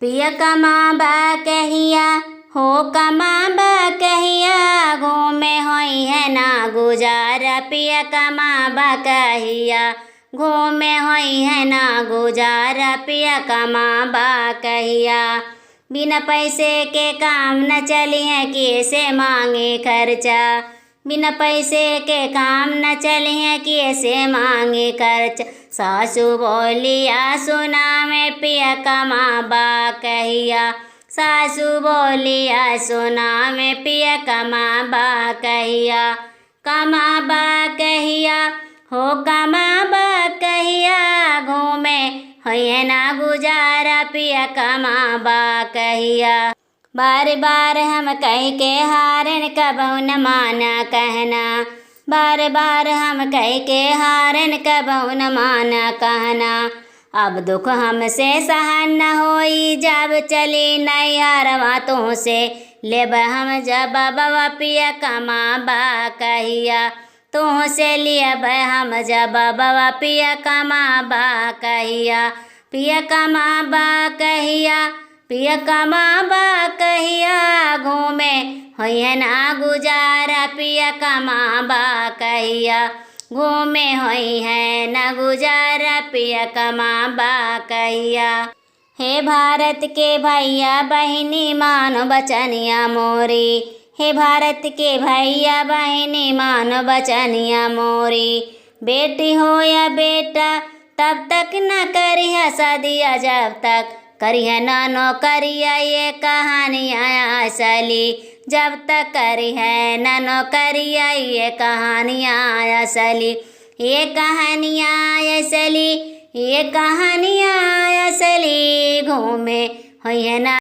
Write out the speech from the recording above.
पिया कमाबा कहिया हो कमाबा कहिया घूमे होई है ना गुजारा। पिया कमाबा कहिया घूमे होई है ना गुजारा। पिया कमाबा कहिया बिना पैसे के काम न चली है कैसे मांगे खर्चा। बिना पैसे के काम न चली है कैसे मांगे खर्चा। सासू बोलिया सुना में पिया कमाबा कहिया। सासू बोलिया सुना में पिया कमाबा कहिया। कमाबा कहिया हो कमाबा कहिया घूमे होइए ना गुजारा। पिया कमाबा कहिया बार बार हम कह के हारन कबहू न माना कहना। बार बार हम कह के हारन कबहू न माना कहना। अब दुख हमसे सहन न होई जब चली नैहरवा तुहसे लेब हम जब बवा। पिया कमाबा कहिया तुहसे लियब हम जब बवा। पिया कमाबा कहिया पिया कमाबा कहिया पिया कमाबा कहिया घूमे होइए ना गुजारा। पिया कमाबा कहिया घूमे होई है ना गुजारा। पिया कमाबा कहिया हे भारत के भैया बहिनी मानो बचनिया मोरी। हे भारत के भैया बहिनी मानो बचनिया मोरी। बेटी हो या बेटा तब तक न करिया शादिया जब तक करिया ना नौकरिया। ये कहानियाँ असली जब तक करी है ना नौकरिया। ये कहानियाँ असली ये कहानियाँ असली ये कहानियाँ असली घूमे होइए ना।